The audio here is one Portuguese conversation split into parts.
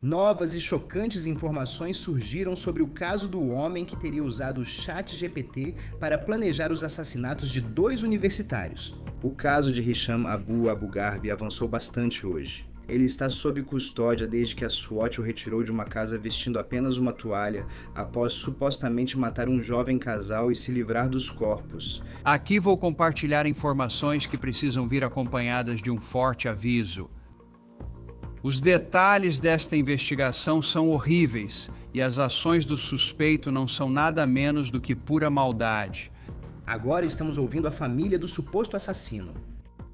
Novas e chocantes informações surgiram sobre o caso do homem que teria usado o ChatGPT para planejar os assassinatos de dois universitários. O caso de Hisham Abu Garbi avançou bastante hoje. Ele está sob custódia desde que a SWAT o retirou de uma casa vestindo apenas uma toalha, após supostamente matar um jovem casal e se livrar dos corpos. Aqui vou compartilhar informações que precisam vir acompanhadas de um forte aviso. Os detalhes desta investigação são horríveis e as ações do suspeito não são nada menos do que pura maldade. Agora estamos ouvindo a família do suposto assassino.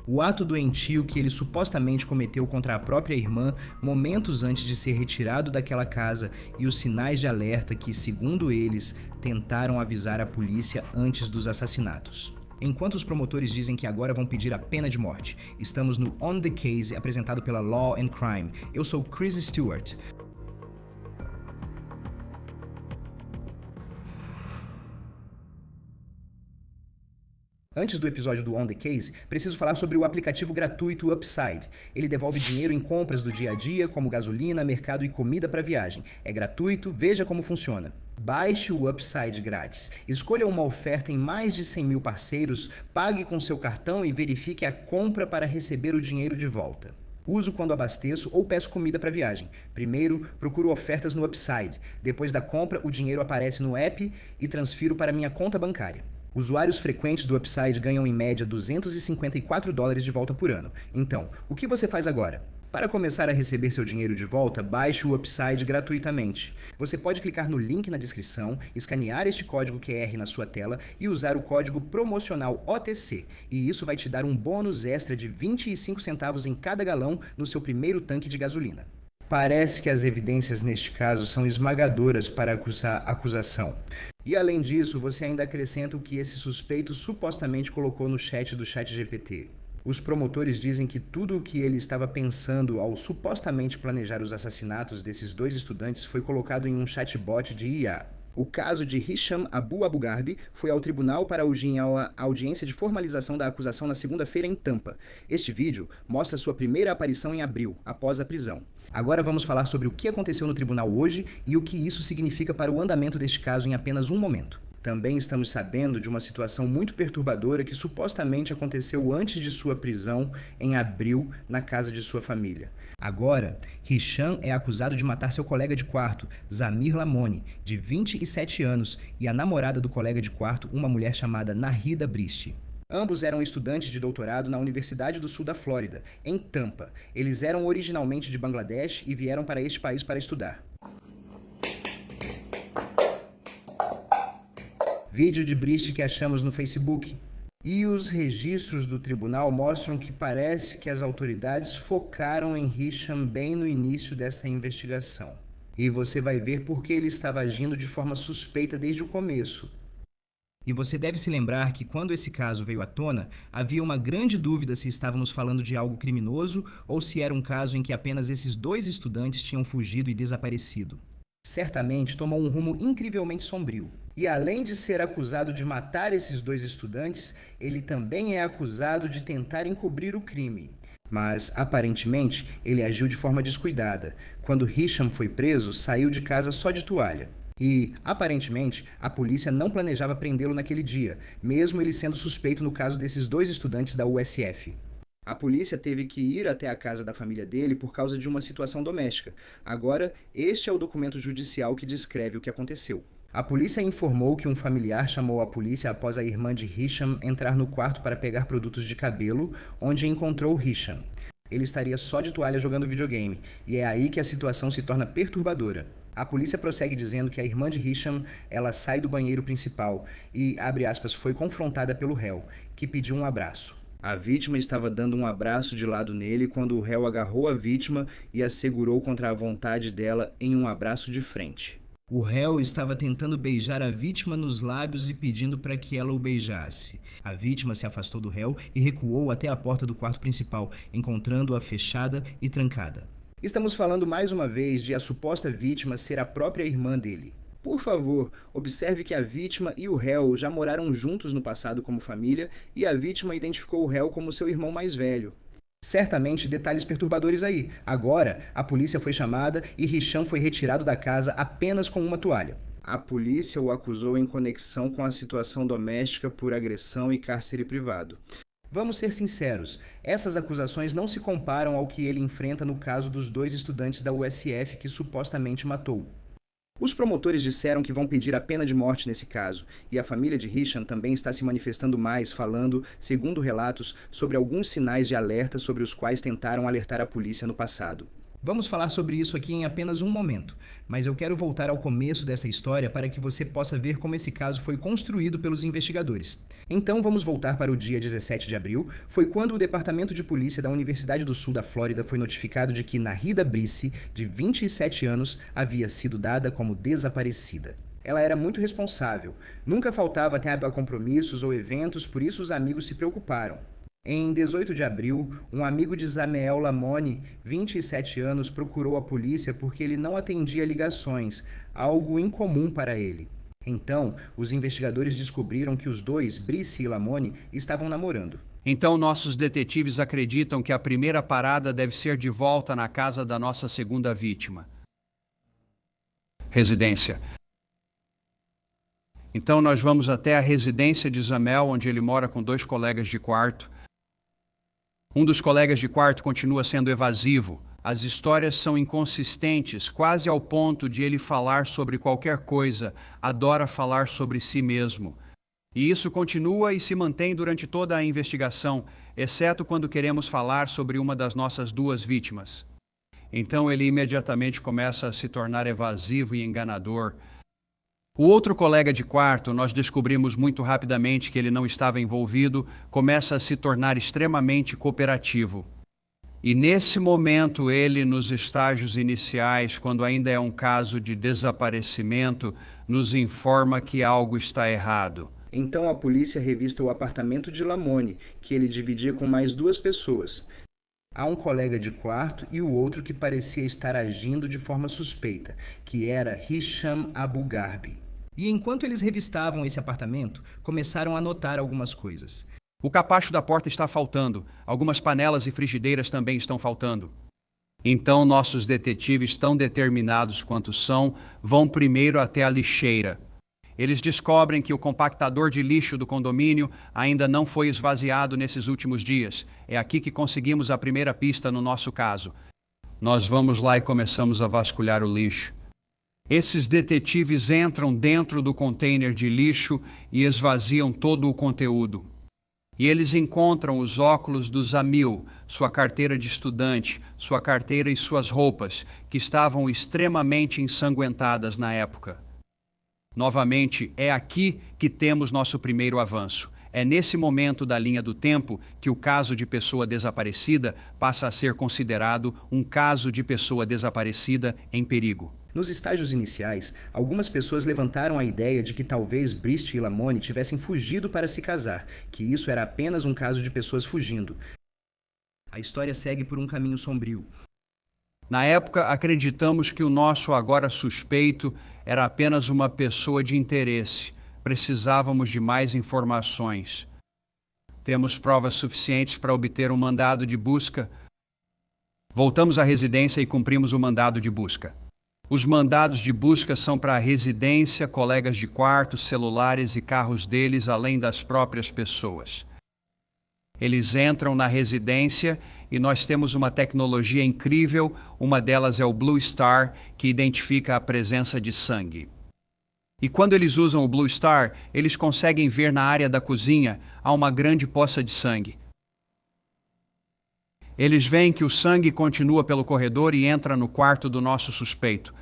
O ato doentio que ele supostamente cometeu contra a própria irmã momentos antes de ser retirado daquela casa e os sinais de alerta que, segundo eles, tentaram avisar a polícia antes dos assassinatos. Enquanto os promotores dizem que agora vão pedir a pena de morte, estamos no On The Case, apresentado pela Law and Crime. Eu sou Chris Stewart. Antes do episódio do On The Case, preciso falar sobre o aplicativo gratuito Upside. Ele devolve dinheiro em compras do dia a dia, como gasolina, mercado e comida para viagem. É gratuito, veja como funciona. Baixe o Upside grátis. Escolha uma oferta em mais de 100 mil parceiros, pague com seu cartão e verifique a compra para receber o dinheiro de volta. Uso quando abasteço ou peço comida para viagem. Primeiro, procuro ofertas no Upside. Depois da compra, o dinheiro aparece no app e transfiro para minha conta bancária. Usuários frequentes do Upside ganham em média $254 de volta por ano. Então, o que você faz agora? Para começar a receber seu dinheiro de volta, baixe o Upside gratuitamente. Você pode clicar no link na descrição, escanear este código QR na sua tela e usar o código promocional OTC. E isso vai te dar um bônus extra de 25 centavos em cada galão no seu primeiro tanque de gasolina. Parece que as evidências neste caso são esmagadoras para acusar a acusação. E além disso, você ainda acrescenta o que esse suspeito supostamente colocou no chat do ChatGPT. Os promotores dizem que tudo o que ele estava pensando ao supostamente planejar os assassinatos desses dois estudantes foi colocado em um chatbot de IA. O caso de Hisham Abu Garbi foi ao tribunal para a audiência de formalização da acusação na segunda-feira em Tampa. Este vídeo mostra sua primeira aparição em abril, após a prisão. Agora vamos falar sobre o que aconteceu no tribunal hoje e o que isso significa para o andamento deste caso em apenas um momento. Também estamos sabendo de uma situação muito perturbadora que supostamente aconteceu antes de sua prisão, em abril, na casa de sua família. Agora, Hisham é acusado de matar seu colega de quarto, Zamir Lamoni, de 27 anos, e a namorada do colega de quarto, uma mulher chamada Nahida Bristi. Ambos eram estudantes de doutorado na Universidade do Sul da Flórida, em Tampa. Eles eram originalmente de Bangladesh e vieram para este país para estudar. Vídeo de Bristi que achamos no Facebook. E os registros do tribunal mostram que parece que as autoridades focaram em Hisham bem no início dessa investigação. E você vai ver por que ele estava agindo de forma suspeita desde o começo. E você deve se lembrar que quando esse caso veio à tona, havia uma grande dúvida se estávamos falando de algo criminoso ou se era um caso em que apenas esses dois estudantes tinham fugido e desaparecido. Certamente tomou um rumo incrivelmente sombrio. E além de ser acusado de matar esses dois estudantes, ele também é acusado de tentar encobrir o crime. Mas, aparentemente, ele agiu de forma descuidada. Quando Hisham foi preso, saiu de casa só de toalha. E, aparentemente, a polícia não planejava prendê-lo naquele dia, mesmo ele sendo suspeito no caso desses dois estudantes da USF. A polícia teve que ir até a casa da família dele por causa de uma situação doméstica. Agora, este é o documento judicial que descreve o que aconteceu. A polícia informou que um familiar chamou a polícia após a irmã de Hisham entrar no quarto para pegar produtos de cabelo, onde encontrou Hisham. Ele estaria só de toalha jogando videogame, e é aí que a situação se torna perturbadora. A polícia prossegue dizendo que a irmã de Hisham, ela sai do banheiro principal e, abre aspas, foi confrontada pelo réu, que pediu um abraço. A vítima estava dando um abraço de lado nele quando o réu agarrou a vítima e a segurou contra a vontade dela em um abraço de frente. O réu estava tentando beijar a vítima nos lábios e pedindo para que ela o beijasse. A vítima se afastou do réu e recuou até a porta do quarto principal, encontrando-a fechada e trancada. Estamos falando mais uma vez de a suposta vítima ser a própria irmã dele. Por favor, observe que a vítima e o réu já moraram juntos no passado como família e a vítima identificou o réu como seu irmão mais velho. Certamente detalhes perturbadores aí. Agora, a polícia foi chamada e Hisham foi retirado da casa apenas com uma toalha. A polícia o acusou em conexão com a situação doméstica por agressão e cárcere privado. Vamos ser sinceros, essas acusações não se comparam ao que ele enfrenta no caso dos 2 estudantes da USF que supostamente matou. Os promotores disseram que vão pedir a pena de morte nesse caso, e a família de Hisham também está se manifestando mais, falando, segundo relatos, sobre alguns sinais de alerta sobre os quais tentaram alertar a polícia no passado. Vamos falar sobre isso aqui em apenas um momento, mas eu quero voltar ao começo dessa história para que você possa ver como esse caso foi construído pelos investigadores. Então vamos voltar para o dia 17 de abril, foi quando o Departamento de Polícia da Universidade do Sul da Flórida foi notificado de que Nahida Brice, de 27 anos, havia sido dada como desaparecida. Ela era muito responsável, nunca faltava tempo a compromissos ou eventos, por isso os amigos se preocuparam. Em 18 de abril, um amigo de Zameel Lamoni, 27 anos, procurou a polícia porque ele não atendia ligações, algo incomum para ele. Então, os investigadores descobriram que os dois, Brice e Lamoni, estavam namorando. Então, nossos detetives acreditam que a primeira parada deve ser de volta na casa da nossa segunda vítima. Residência. Então, nós vamos até a residência de Zameel, onde ele mora com 2 colegas de quarto. Um dos colegas de quarto continua sendo evasivo. As histórias são inconsistentes, quase ao ponto de ele falar sobre qualquer coisa, adora falar sobre si mesmo. E isso continua e se mantém durante toda a investigação, exceto quando queremos falar sobre uma das nossas 2 vítimas. Então ele imediatamente começa a se tornar evasivo e enganador. O outro colega de quarto, nós descobrimos muito rapidamente que ele não estava envolvido, começa a se tornar extremamente cooperativo. E nesse momento, ele, nos estágios iniciais, quando ainda é um caso de desaparecimento, nos informa que algo está errado. Então a polícia revista o apartamento de Lamoni, que ele dividia com mais 2 pessoas. Há um colega de quarto e o outro que parecia estar agindo de forma suspeita, que era Hisham Abu Garbi. E enquanto eles revistavam esse apartamento, começaram a notar algumas coisas. O capacho da porta está faltando. Algumas panelas e frigideiras também estão faltando. Então nossos detetives, tão determinados quanto são, vão primeiro até a lixeira. Eles descobrem que o compactador de lixo do condomínio ainda não foi esvaziado nesses últimos dias. É aqui que conseguimos a primeira pista no nosso caso. Nós vamos lá e começamos a vasculhar o lixo. Esses detetives entram dentro do container de lixo e esvaziam todo o conteúdo. E eles encontram os óculos do Zamil, sua carteira de estudante, sua carteira e suas roupas, que estavam extremamente ensanguentadas na época. Novamente, é aqui que temos nosso primeiro avanço. É nesse momento da linha do tempo que o caso de pessoa desaparecida passa a ser considerado um caso de pessoa desaparecida em perigo. Nos estágios iniciais, algumas pessoas levantaram a ideia de que talvez Brice e Lamoni tivessem fugido para se casar, que isso era apenas um caso de pessoas fugindo. A história segue por um caminho sombrio. Na época, acreditamos que o nosso agora suspeito era apenas uma pessoa de interesse. Precisávamos de mais informações. Temos provas suficientes para obter um mandado de busca. Voltamos à residência e cumprimos o mandado de busca. Os mandados de busca são para a residência, colegas de quarto, celulares e carros deles, além das próprias pessoas. Eles entram na residência e nós temos uma tecnologia incrível, uma delas é o Blue Star, que identifica a presença de sangue. E quando eles usam o Blue Star, eles conseguem ver na área da cozinha há uma grande poça de sangue. Eles veem que o sangue continua pelo corredor e entra no quarto do nosso suspeito.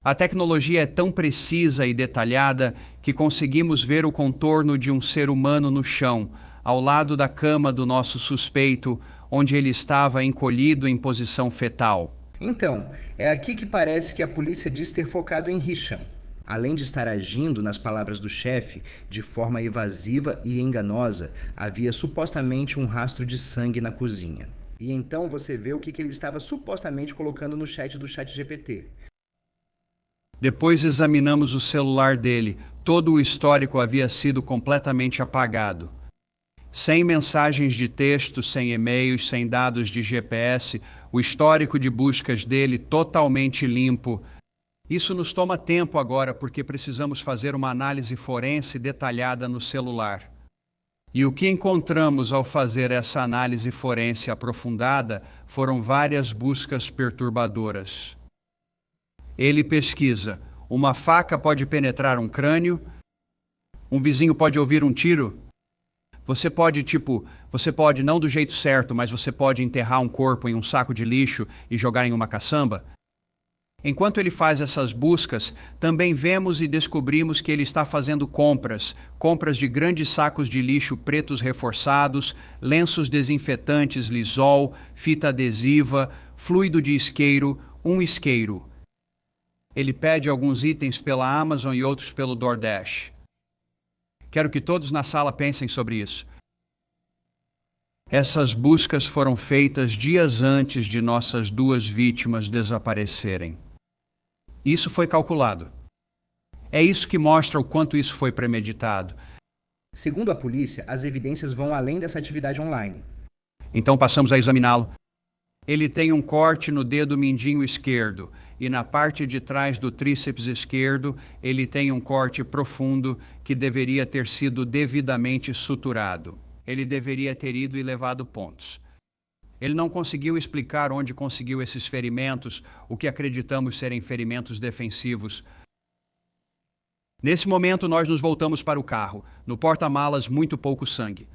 A tecnologia é tão precisa e detalhada que conseguimos ver o contorno de um ser humano no chão, ao lado da cama do nosso suspeito, onde ele estava encolhido em posição fetal. Então, é aqui que parece que a polícia diz ter focado em Hisham. Além de estar agindo, nas palavras do chefe, de forma evasiva e enganosa, havia supostamente um rastro de sangue na cozinha. E então você vê o que ele estava supostamente colocando no chat do ChatGPT. Depois examinamos o celular dele. Todo o histórico havia sido completamente apagado. Sem mensagens de texto, sem e-mails, sem dados de GPS, o histórico de buscas dele totalmente limpo. Isso nos toma tempo agora porque precisamos fazer uma análise forense detalhada no celular. E o que encontramos ao fazer essa análise forense aprofundada foram várias buscas perturbadoras. Ele pesquisa: uma faca pode penetrar um crânio? Um vizinho pode ouvir um tiro? Você pode não do jeito certo, mas você pode enterrar um corpo em um saco de lixo e jogar em uma caçamba? Enquanto ele faz essas buscas, também vemos e descobrimos que ele está fazendo compras de grandes sacos de lixo pretos reforçados, lenços desinfetantes Lysol, fita adesiva, fluido de isqueiro, um isqueiro. Ele pede alguns itens pela Amazon e outros pelo DoorDash. Quero que todos na sala pensem sobre isso. Essas buscas foram feitas dias antes de nossas duas vítimas desaparecerem. Isso foi calculado. É isso que mostra o quanto isso foi premeditado. Segundo a polícia, as evidências vão além dessa atividade online. Então passamos a examiná-lo. Ele tem um corte no dedo mindinho esquerdo e na parte de trás do tríceps esquerdo ele tem um corte profundo que deveria ter sido devidamente suturado. Ele deveria ter ido e levado pontos. Ele não conseguiu explicar onde conseguiu esses ferimentos, o que acreditamos serem ferimentos defensivos. Nesse momento, nós nos voltamos para o carro. No porta-malas, muito pouco sangue.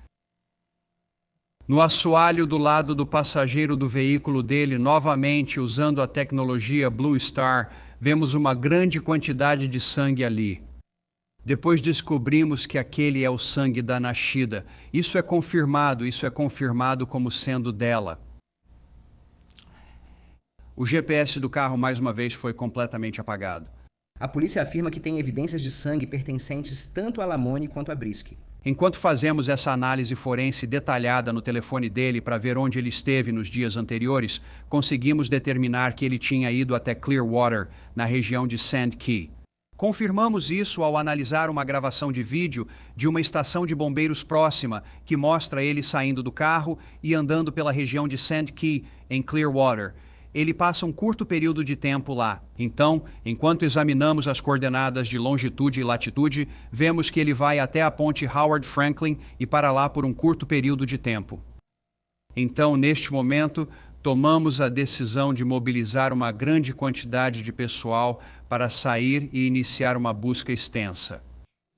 No assoalho do lado do passageiro do veículo dele, novamente usando a tecnologia Blue Star, vemos uma grande quantidade de sangue ali. Depois descobrimos que aquele é o sangue da Nashida. Isso é confirmado como sendo dela. O GPS do carro, mais uma vez, foi completamente apagado. A polícia afirma que tem evidências de sangue pertencentes tanto a Lamone quanto a Brisky. Enquanto fazemos essa análise forense detalhada no telefone dele para ver onde ele esteve nos dias anteriores, conseguimos determinar que ele tinha ido até Clearwater, na região de Sand Key. Confirmamos isso ao analisar uma gravação de vídeo de uma estação de bombeiros próxima que mostra ele saindo do carro e andando pela região de Sand Key, em Clearwater. Ele passa um curto período de tempo lá. Então, enquanto examinamos as coordenadas de longitude e latitude, vemos que ele vai até a ponte Howard Franklin e para lá por um curto período de tempo. Então, neste momento, tomamos a decisão de mobilizar uma grande quantidade de pessoal para sair e iniciar uma busca extensa.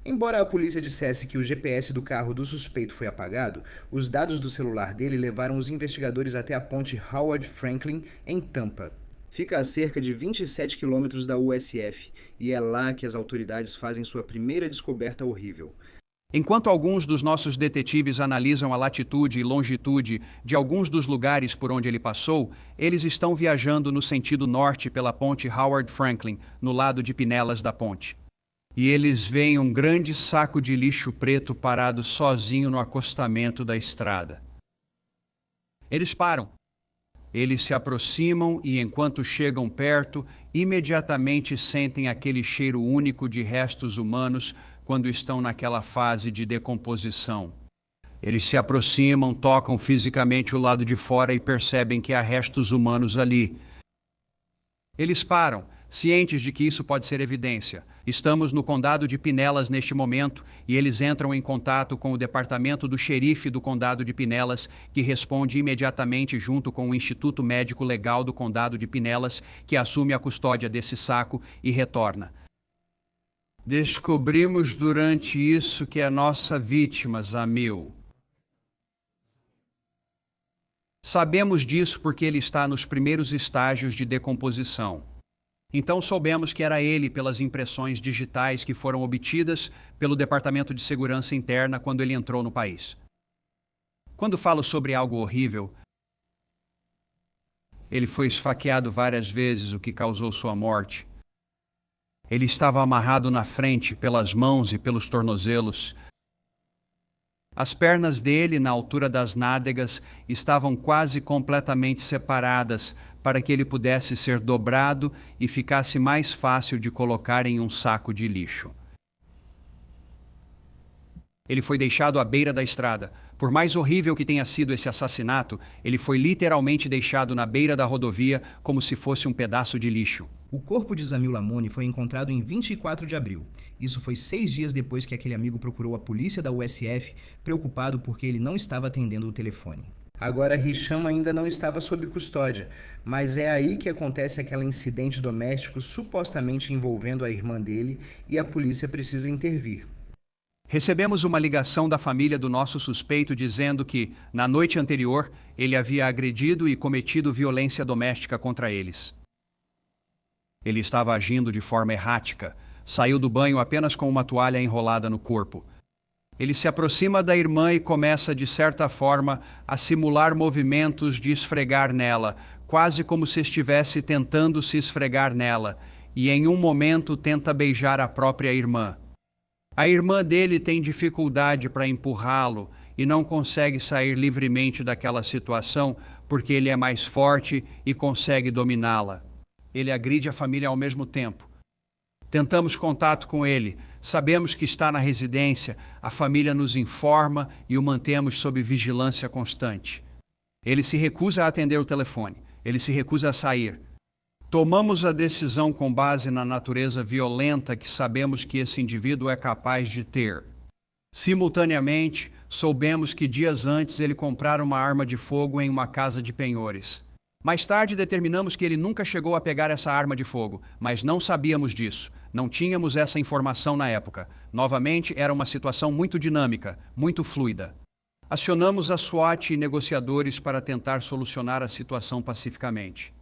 Embora a polícia dissesse que o GPS do carro do suspeito foi apagado, os dados do celular dele levaram os investigadores até a ponte Howard Franklin, em Tampa. Fica a cerca de 27 quilômetros da USF, e é lá que as autoridades fazem sua primeira descoberta horrível. Enquanto alguns dos nossos detetives analisam a latitude e longitude de alguns dos lugares por onde ele passou, eles estão viajando no sentido norte pela ponte Howard Franklin, no lado de Pinellas da ponte. E eles veem um grande saco de lixo preto parado sozinho no acostamento da estrada. Eles param. Eles se aproximam e, enquanto chegam perto, imediatamente sentem aquele cheiro único de restos humanos quando estão naquela fase de decomposição. Eles se aproximam, tocam fisicamente o lado de fora e percebem que há restos humanos ali. Eles param, cientes de que isso pode ser evidência. Estamos no condado de Pinellas neste momento e eles entram em contato com o departamento do xerife do condado de Pinellas, que responde imediatamente junto com o Instituto Médico Legal do condado de Pinellas, que assume a custódia desse saco e retorna. Descobrimos durante isso que a nossa vítima, Zamil. Sabemos disso porque ele está nos primeiros estágios de decomposição. Então soubemos que era ele pelas impressões digitais que foram obtidas pelo Departamento de Segurança Interna quando ele entrou no país. Quando falo sobre algo horrível, ele foi esfaqueado várias vezes, o que causou sua morte. Ele estava amarrado na frente, pelas mãos e pelos tornozelos. As pernas dele, na altura das nádegas, estavam quase completamente separadas para que ele pudesse ser dobrado e ficasse mais fácil de colocar em um saco de lixo. Ele foi deixado à beira da estrada. Por mais horrível que tenha sido esse assassinato, ele foi literalmente deixado na beira da rodovia como se fosse um pedaço de lixo. O corpo de Zamil Lamoni foi encontrado em 24 de abril. Isso foi 6 dias depois que aquele amigo procurou a polícia da USF, preocupado porque ele não estava atendendo o telefone. Agora, Hisham ainda não estava sob custódia, mas é aí que acontece aquele incidente doméstico supostamente envolvendo a irmã dele e a polícia precisa intervir. Recebemos uma ligação da família do nosso suspeito dizendo que, na noite anterior, ele havia agredido e cometido violência doméstica contra eles. Ele estava agindo de forma errática. Saiu do banho apenas com uma toalha enrolada no corpo. Ele se aproxima da irmã e começa, de certa forma, a simular movimentos de esfregar nela, quase como se estivesse tentando se esfregar nela, e em um momento tenta beijar a própria irmã. A irmã dele tem dificuldade para empurrá-lo e não consegue sair livremente daquela situação porque ele é mais forte e consegue dominá-la. Ele agride a família ao mesmo tempo. Tentamos contato com ele, sabemos que está na residência, a família nos informa e o mantemos sob vigilância constante. Ele se recusa a atender o telefone, ele se recusa a sair. Tomamos a decisão com base na natureza violenta que sabemos que esse indivíduo é capaz de ter. Simultaneamente, soubemos que dias antes ele comprara uma arma de fogo em uma casa de penhores. Mais tarde determinamos que ele nunca chegou a pegar essa arma de fogo, mas não sabíamos disso. Não tínhamos essa informação na época. Novamente, era uma situação muito dinâmica, muito fluida. Acionamos a SWAT e negociadores para tentar solucionar a situação pacificamente.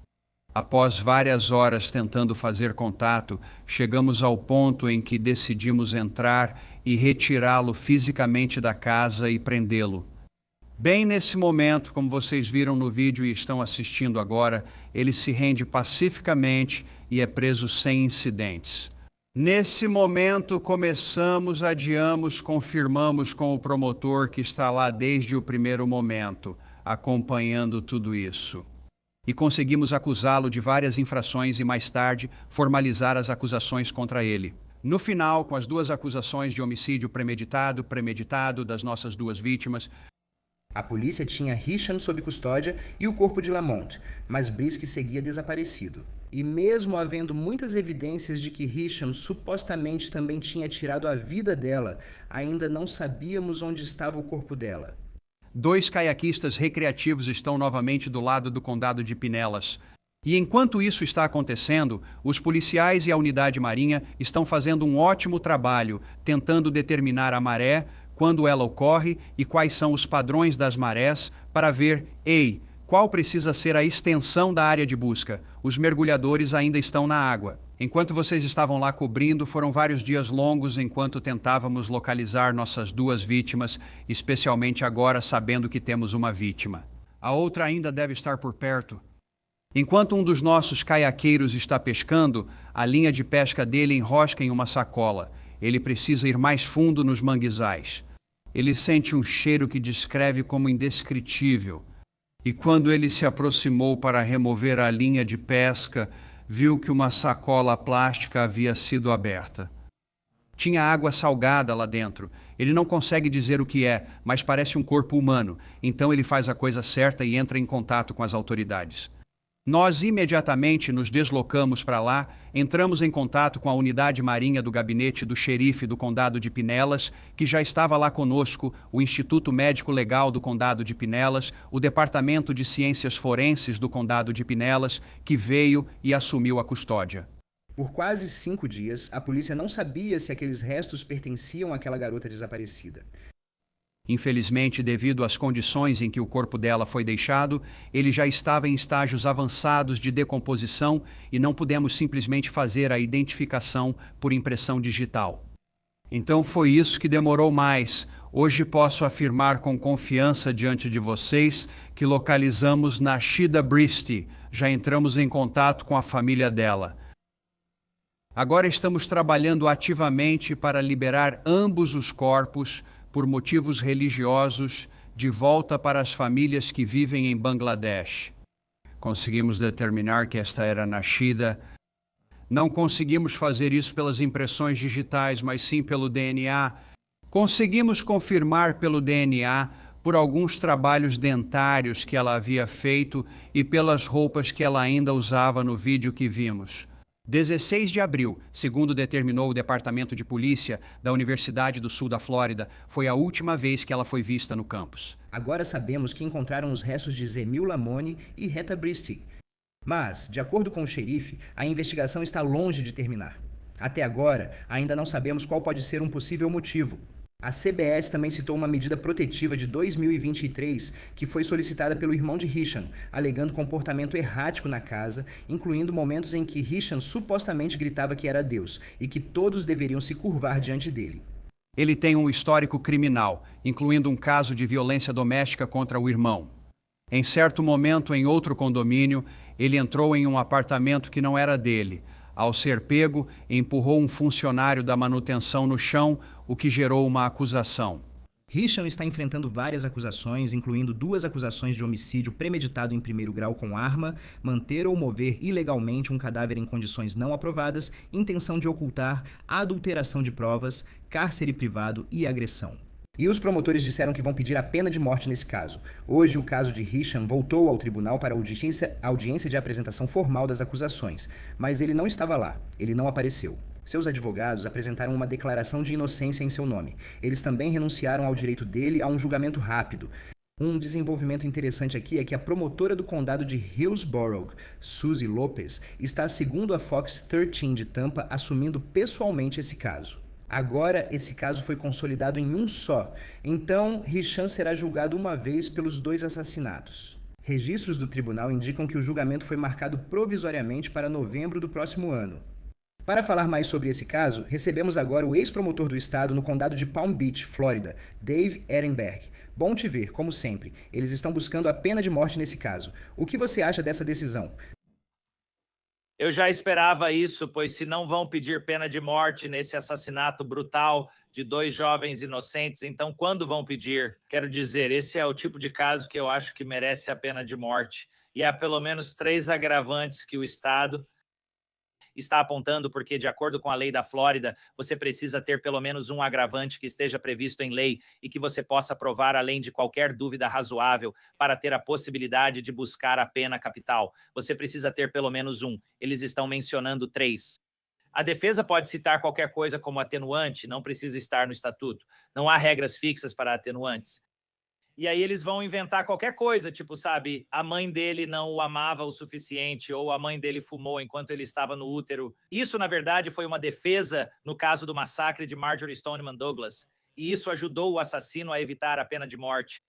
Após várias horas tentando fazer contato, chegamos ao ponto em que decidimos entrar e retirá-lo fisicamente da casa e prendê-lo. Bem nesse momento, como vocês viram no vídeo e estão assistindo agora, ele se rende pacificamente e é preso sem incidentes. Nesse momento, adiamos, confirmamos com o promotor que está lá desde o primeiro momento, acompanhando tudo isso. E conseguimos acusá-lo de várias infrações e, mais tarde, formalizar as acusações contra ele. No final, com as 2 acusações de homicídio premeditado das nossas 2 vítimas, a polícia tinha Hisham sob custódia e o corpo de Lamont, mas Brisky seguia desaparecido. E mesmo havendo muitas evidências de que Hisham supostamente também tinha tirado a vida dela, ainda não sabíamos onde estava o corpo dela. 2 caiaquistas recreativos estão novamente do lado do condado de Pinellas. E enquanto isso está acontecendo, os policiais e a unidade marinha estão fazendo um ótimo trabalho, tentando determinar a maré, quando ela ocorre e quais são os padrões das marés para ver, qual precisa ser a extensão da área de busca. Os mergulhadores ainda estão na água. Enquanto vocês estavam lá cobrindo, foram vários dias longos enquanto tentávamos localizar nossas 2 vítimas, especialmente agora sabendo que temos uma vítima. A outra ainda deve estar por perto. Enquanto um dos nossos caiaqueiros está pescando, a linha de pesca dele enrosca em uma sacola. Ele precisa ir mais fundo nos manguezais. Ele sente um cheiro que descreve como indescritível. E quando ele se aproximou para remover a linha de pesca, viu que uma sacola plástica havia sido aberta. Tinha água salgada lá dentro. Ele não consegue dizer o que é, mas parece um corpo humano. Então ele faz a coisa certa e entra em contato com as autoridades. Nós imediatamente nos deslocamos para lá, entramos em contato com a unidade marinha do gabinete do xerife do condado de Pinellas, que já estava lá conosco, o Instituto Médico Legal do condado de Pinellas, o Departamento de Ciências Forenses do condado de Pinellas, que veio e assumiu a custódia. Por quase 5 dias, a polícia não sabia se aqueles restos pertenciam àquela garota desaparecida. Infelizmente, devido às condições em que o corpo dela foi deixado, ele já estava em estágios avançados de decomposição e não pudemos simplesmente fazer a identificação por impressão digital. Então foi isso que demorou mais. Hoje posso afirmar com confiança diante de vocês que localizamos Nashida Bristy. Já entramos em contato com a família dela. Agora estamos trabalhando ativamente para liberar ambos os corpos por motivos religiosos, de volta para as famílias que vivem em Bangladesh. Conseguimos determinar que esta era Nashida. Não conseguimos fazer isso pelas impressões digitais, mas sim pelo DNA. Conseguimos confirmar pelo DNA por alguns trabalhos dentários que ela havia feito e pelas roupas que ela ainda usava no vídeo que vimos. 16 de abril, segundo determinou o Departamento de Polícia da Universidade do Sul da Flórida, foi a última vez que ela foi vista no campus. Agora sabemos que encontraram os restos de Zemil Lamoni e Retta Bristi. Mas, de acordo com o xerife, a investigação está longe de terminar. Até agora, ainda não sabemos qual pode ser um possível motivo. A CBS também citou uma medida protetiva de 2023 que foi solicitada pelo irmão de Hisham, alegando comportamento errático na casa, incluindo momentos em que Hisham supostamente gritava que era Deus e que todos deveriam se curvar diante dele. Ele tem um histórico criminal, incluindo um caso de violência doméstica contra o irmão. Em certo momento, em outro condomínio, ele entrou em um apartamento que não era dele. Ao ser pego, empurrou um funcionário da manutenção no chão, o que gerou uma acusação. Hisham está enfrentando várias acusações, incluindo 2 acusações de homicídio premeditado em primeiro grau com arma, manter ou mover ilegalmente um cadáver em condições não aprovadas, intenção de ocultar, adulteração de provas, cárcere privado e agressão. E os promotores disseram que vão pedir a pena de morte nesse caso. Hoje, o caso de Hisham voltou ao tribunal para a audiência de apresentação formal das acusações, mas ele não estava lá, ele não apareceu. Seus advogados apresentaram uma declaração de inocência em seu nome. Eles também renunciaram ao direito dele a um julgamento rápido. Um desenvolvimento interessante aqui é que a promotora do condado de Hillsborough, Suzy Lopez, está, segundo a Fox 13 de Tampa, assumindo pessoalmente esse caso. Agora, esse caso foi consolidado em um só, então Hisham será julgado uma vez pelos 2 assassinatos. Registros do tribunal indicam que o julgamento foi marcado provisoriamente para novembro do próximo ano. Para falar mais sobre esse caso, recebemos agora o ex-promotor do estado no condado de Palm Beach, Flórida, Dave Ehrenberg. Bom te ver, como sempre. Eles estão buscando a pena de morte nesse caso. O que você acha dessa decisão? Eu já esperava isso, pois se não vão pedir pena de morte nesse assassinato brutal de 2 jovens inocentes, então quando vão pedir? Quero dizer, esse é o tipo de caso que eu acho que merece a pena de morte. E há pelo menos 3 agravantes que o Estado está apontando, porque, de acordo com a lei da Flórida, você precisa ter pelo menos um agravante que esteja previsto em lei e que você possa provar além de qualquer dúvida razoável para ter a possibilidade de buscar a pena capital. Você precisa ter pelo menos um. Eles estão mencionando 3. A defesa pode citar qualquer coisa como atenuante, não precisa estar no estatuto. Não há regras fixas para atenuantes. E aí eles vão inventar qualquer coisa, tipo, sabe, a mãe dele não o amava o suficiente, ou a mãe dele fumou enquanto ele estava no útero. Isso, na verdade, foi uma defesa no caso do massacre de Marjory Stoneman Douglas. E isso ajudou o assassino a evitar a pena de morte.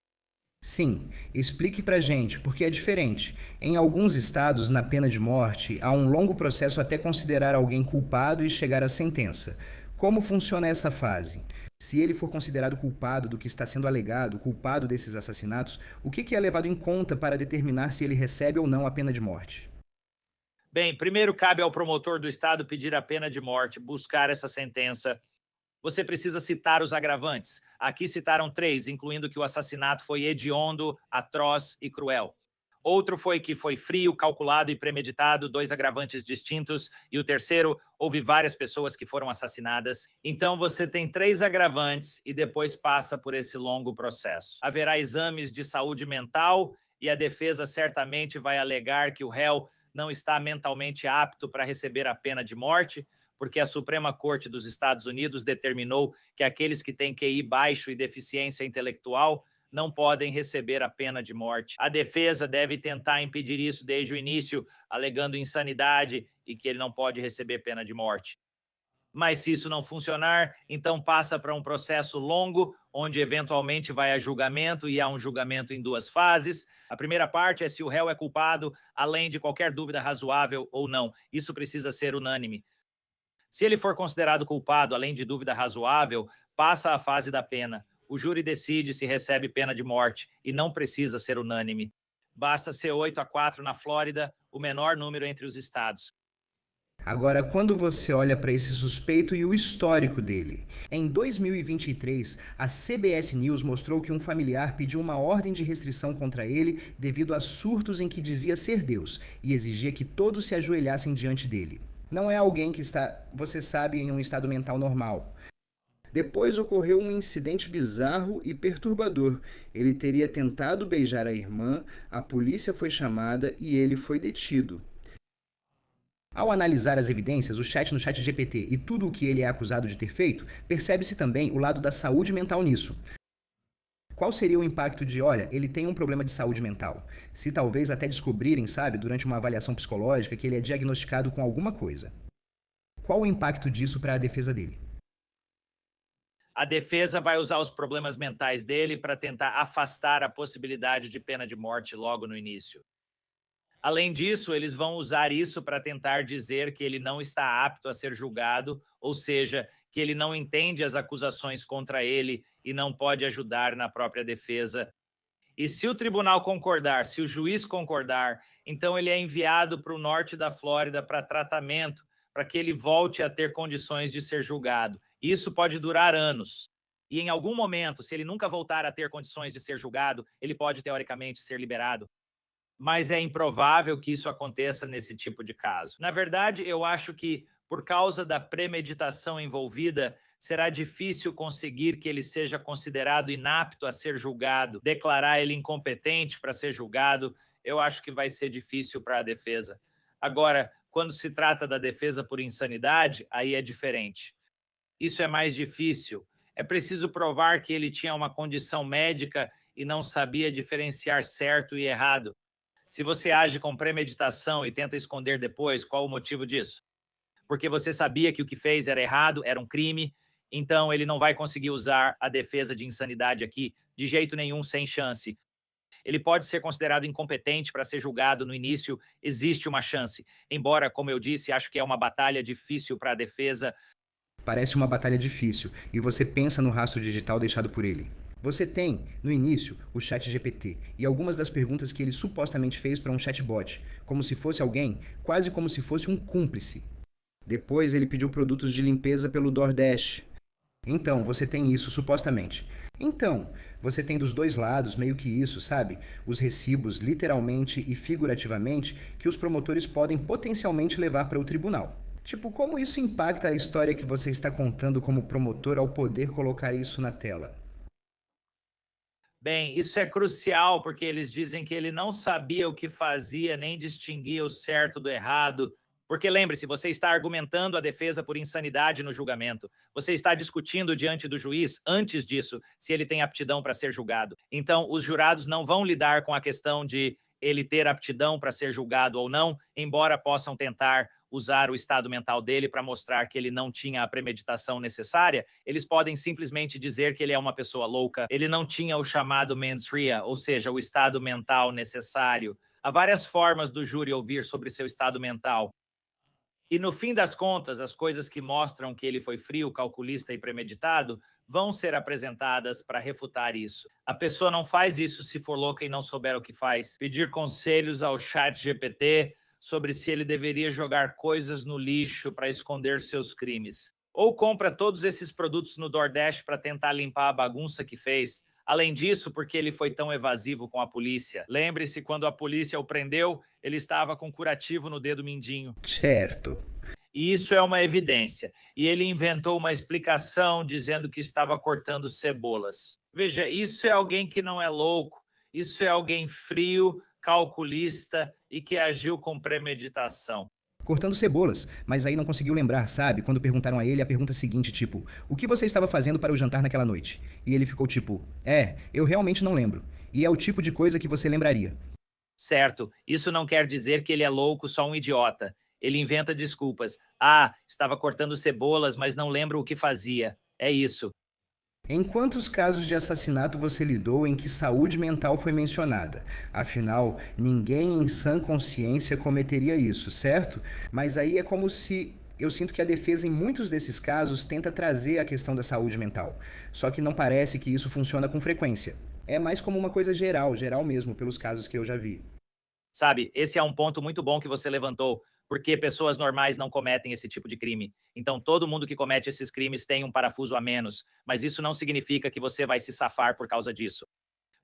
Sim, explique pra gente, porque é diferente. Em alguns estados, na pena de morte, há um longo processo até considerar alguém culpado e chegar à sentença. Como funciona essa fase? Se ele for considerado culpado do que está sendo alegado, culpado desses assassinatos, o que é levado em conta para determinar se ele recebe ou não a pena de morte? Bem, primeiro cabe ao promotor do estado pedir a pena de morte, buscar essa sentença. Você precisa citar os agravantes. Aqui citaram 3, incluindo que o assassinato foi hediondo, atroz e cruel. Outro foi que foi frio, calculado e premeditado, 2 agravantes distintos. E o terceiro, houve várias pessoas que foram assassinadas. Então você tem 3 agravantes e depois passa por esse longo processo. Haverá exames de saúde mental e a defesa certamente vai alegar que o réu não está mentalmente apto para receber a pena de morte, porque a Suprema Corte dos Estados Unidos determinou que aqueles que têm QI baixo e deficiência intelectual não podem receber a pena de morte. A defesa deve tentar impedir isso desde o início, alegando insanidade e que ele não pode receber pena de morte. Mas se isso não funcionar, então passa para um processo longo, onde eventualmente vai a julgamento, e há um julgamento em 2 fases. A primeira parte é se o réu é culpado, além de qualquer dúvida razoável ou não. Isso precisa ser unânime. Se ele for considerado culpado, além de dúvida razoável, passa a fase da pena. O júri decide se recebe pena de morte e não precisa ser unânime. Basta ser 8-4 na Flórida, o menor número entre os estados. Agora, quando você olha para esse suspeito e o histórico dele. Em 2023, a CBS News mostrou que um familiar pediu uma ordem de restrição contra ele devido a surtos em que dizia ser Deus e exigia que todos se ajoelhassem diante dele. Não é alguém que está, você sabe, em um estado mental normal. Depois ocorreu um incidente bizarro e perturbador. Ele teria tentado beijar a irmã, a polícia foi chamada e ele foi detido. Ao analisar as evidências, o chat no ChatGPT e tudo o que ele é acusado de ter feito, percebe-se também o lado da saúde mental nisso. Qual seria o impacto de, olha, ele tem um problema de saúde mental? Se talvez até descobrirem, sabe, durante uma avaliação psicológica, que ele é diagnosticado com alguma coisa. Qual o impacto disso para a defesa dele? A defesa vai usar os problemas mentais dele para tentar afastar a possibilidade de pena de morte logo no início. Além disso, eles vão usar isso para tentar dizer que ele não está apto a ser julgado, ou seja, que ele não entende as acusações contra ele e não pode ajudar na própria defesa. E se o tribunal concordar, se o juiz concordar, então ele é enviado para o norte da Flórida para tratamento, para que ele volte a ter condições de ser julgado. Isso pode durar anos. E em algum momento, se ele nunca voltar a ter condições de ser julgado, ele pode, teoricamente, ser liberado. Mas é improvável que isso aconteça nesse tipo de caso. Na verdade, eu acho que, por causa da premeditação envolvida, será difícil conseguir que ele seja considerado inapto a ser julgado, declarar ele incompetente para ser julgado. Eu acho que vai ser difícil para a defesa. Agora, quando se trata da defesa por insanidade, aí é diferente. Isso é mais difícil. É preciso provar que ele tinha uma condição médica e não sabia diferenciar certo e errado. Se você age com premeditação e tenta esconder depois, qual o motivo disso? Porque você sabia que o que fez era errado, era um crime, então ele não vai conseguir usar a defesa de insanidade aqui, de jeito nenhum, sem chance. Ele pode ser considerado incompetente para ser julgado no início, existe uma chance. Embora, como eu disse, acho que é uma batalha difícil para a defesa. Parece uma batalha difícil, e você pensa no rastro digital deixado por ele. Você tem, no início, o ChatGPT e algumas das perguntas que ele supostamente fez para um chatbot, como se fosse alguém, quase como se fosse um cúmplice. Depois ele pediu produtos de limpeza pelo DoorDash. Então, você tem isso, supostamente. Então, você tem dos dois lados meio que isso, sabe? Os recibos, literalmente e figurativamente, que os promotores podem potencialmente levar para o tribunal. Tipo, como isso impacta a história que você está contando como promotor ao poder colocar isso na tela? Bem, isso é crucial porque eles dizem que ele não sabia o que fazia, nem distinguia o certo do errado. Porque lembre-se, você está argumentando a defesa por insanidade no julgamento. Você está discutindo diante do juiz, antes disso, se ele tem aptidão para ser julgado. Então, os jurados não vão lidar com a questão de ele ter aptidão para ser julgado ou não, embora possam tentar usar o estado mental dele para mostrar que ele não tinha a premeditação necessária. Eles podem simplesmente dizer que ele é uma pessoa louca, ele não tinha o chamado mens rea, ou seja, o estado mental necessário. Há várias formas do júri ouvir sobre seu estado mental. E no fim das contas, as coisas que mostram que ele foi frio, calculista e premeditado vão ser apresentadas para refutar isso. A pessoa não faz isso se for louca e não souber o que faz. Pedir conselhos ao ChatGPT sobre se ele deveria jogar coisas no lixo para esconder seus crimes. Ou compra todos esses produtos no DoorDash para tentar limpar a bagunça que fez. Além disso, porque ele foi tão evasivo com a polícia. Lembre-se, quando a polícia o prendeu, ele estava com curativo no dedo mindinho. Certo. E isso é uma evidência. E ele inventou uma explicação dizendo que estava cortando cebolas. Veja, isso é alguém que não é louco. Isso é alguém frio, calculista e que agiu com premeditação. Cortando cebolas, mas aí não conseguiu lembrar, sabe? Quando perguntaram a ele a pergunta seguinte, tipo, o que você estava fazendo para o jantar naquela noite? E ele ficou tipo, eu realmente não lembro. E é o tipo de coisa que você lembraria. Certo, isso não quer dizer que ele é louco, só um idiota. Ele inventa desculpas. Estava cortando cebolas, mas não lembro o que fazia. É isso. Em quantos casos de assassinato você lidou em que saúde mental foi mencionada? Afinal, ninguém em sã consciência cometeria isso, certo? Mas aí é como se... Eu sinto que a defesa em muitos desses casos tenta trazer a questão da saúde mental. Só que não parece que isso funciona com frequência. É mais como uma coisa geral mesmo, pelos casos que eu já vi. Sabe, esse é um ponto muito bom que você levantou, porque pessoas normais não cometem esse tipo de crime. Então, todo mundo que comete esses crimes tem um parafuso a menos, mas isso não significa que você vai se safar por causa disso.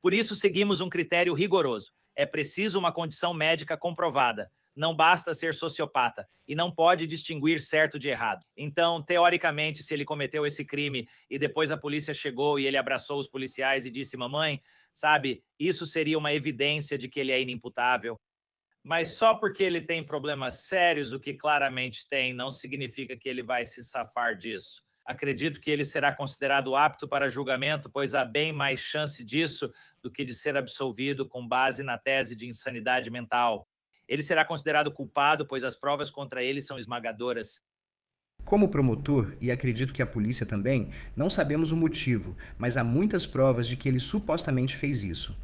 Por isso, seguimos um critério rigoroso. É preciso uma condição médica comprovada. Não basta ser sociopata e não pode distinguir certo de errado. Então, teoricamente, se ele cometeu esse crime e depois a polícia chegou e ele abraçou os policiais e disse: mamãe, sabe, isso seria uma evidência de que ele é inimputável. Mas só porque ele tem problemas sérios, o que claramente tem, não significa que ele vai se safar disso. Acredito que ele será considerado apto para julgamento, pois há bem mais chance disso do que de ser absolvido com base na tese de insanidade mental. Ele será considerado culpado, pois as provas contra ele são esmagadoras. Como promotor, e acredito que a polícia também, não sabemos o motivo, mas há muitas provas de que ele supostamente fez isso.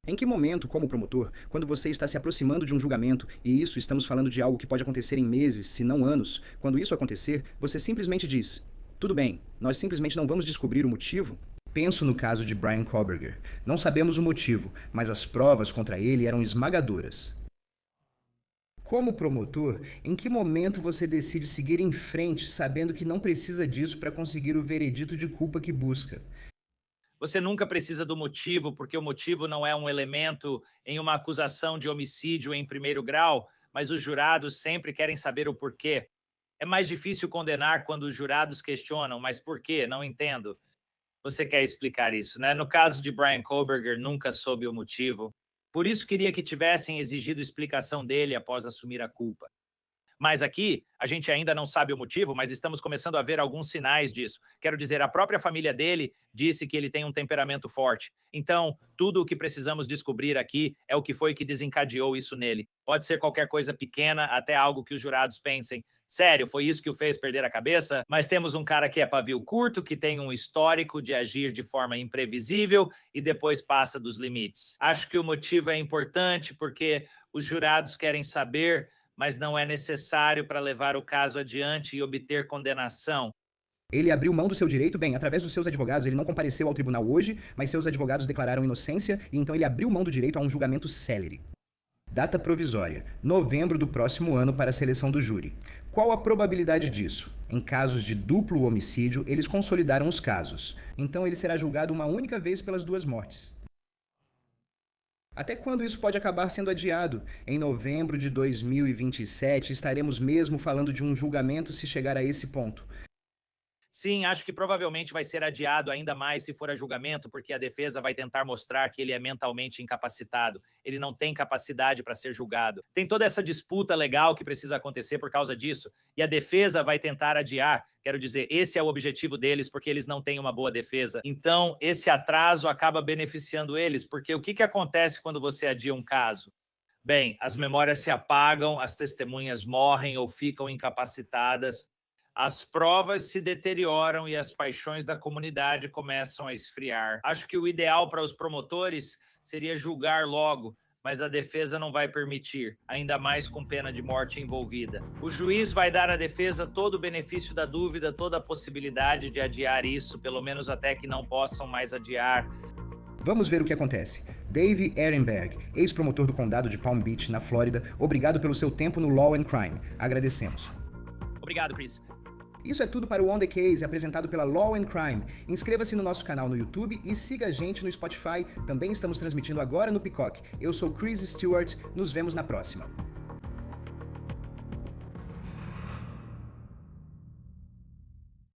Em que momento, como promotor, quando você está se aproximando de um julgamento, e isso estamos falando de algo que pode acontecer em meses, se não anos, quando isso acontecer, você simplesmente diz: tudo bem, nós simplesmente não vamos descobrir o motivo? Penso no caso de Bryan Kohberger. Não sabemos o motivo, mas as provas contra ele eram esmagadoras. Como promotor, em que momento você decide seguir em frente sabendo que não precisa disso para conseguir o veredito de culpa que busca? Você nunca precisa do motivo, porque o motivo não é um elemento em uma acusação de homicídio em primeiro grau, mas os jurados sempre querem saber o porquê. É mais difícil condenar quando os jurados questionam, mas por quê? Não entendo. Você quer explicar isso, né? No caso de Bryan Kohberger, nunca soube o motivo. Por isso queria que tivessem exigido explicação dele após assumir a culpa. Mas aqui, a gente ainda não sabe o motivo, mas estamos começando a ver alguns sinais disso. Quero dizer, a própria família dele disse que ele tem um temperamento forte. Então, tudo o que precisamos descobrir aqui é o que foi que desencadeou isso nele. Pode ser qualquer coisa pequena, até algo que os jurados pensem: sério, foi isso que o fez perder a cabeça? Mas temos um cara que é pavio curto, que tem um histórico de agir de forma imprevisível e depois passa dos limites. Acho que o motivo é importante porque os jurados querem saber, mas não é necessário para levar o caso adiante e obter condenação. Ele abriu mão do seu direito, bem, através dos seus advogados. Ele não compareceu ao tribunal hoje, mas seus advogados declararam inocência e então ele abriu mão do direito a um julgamento célere. Data provisória: novembro do próximo ano para a seleção do júri. Qual a probabilidade disso? Em casos de duplo homicídio, eles consolidaram os casos. Então ele será julgado uma única vez pelas duas mortes. Até quando isso pode acabar sendo adiado? Em novembro de 2027, estaremos mesmo falando de um julgamento se chegar a esse ponto. Sim, acho que provavelmente vai ser adiado ainda mais se for a julgamento, porque a defesa vai tentar mostrar que ele é mentalmente incapacitado. Ele não tem capacidade para ser julgado. Tem toda essa disputa legal que precisa acontecer por causa disso. E a defesa vai tentar adiar. Quero dizer, esse é o objetivo deles, porque eles não têm uma boa defesa. Então, esse atraso acaba beneficiando eles, porque o que acontece quando você adia um caso? Bem, as memórias se apagam, as testemunhas morrem ou ficam incapacitadas. As provas se deterioram e as paixões da comunidade começam a esfriar. Acho que o ideal para os promotores seria julgar logo, mas a defesa não vai permitir, ainda mais com pena de morte envolvida. O juiz vai dar à defesa todo o benefício da dúvida, toda a possibilidade de adiar isso, pelo menos até que não possam mais adiar. Vamos ver o que acontece. Dave Ehrenberg, ex-promotor do condado de Palm Beach, na Flórida, obrigado pelo seu tempo no Law and Crime. Agradecemos. Obrigado, Chris. Isso é tudo para o On The Case, apresentado pela Law and Crime. Inscreva-se no nosso canal no YouTube e siga a gente no Spotify. Também estamos transmitindo agora no Peacock. Eu sou Chris Stewart, nos vemos na próxima.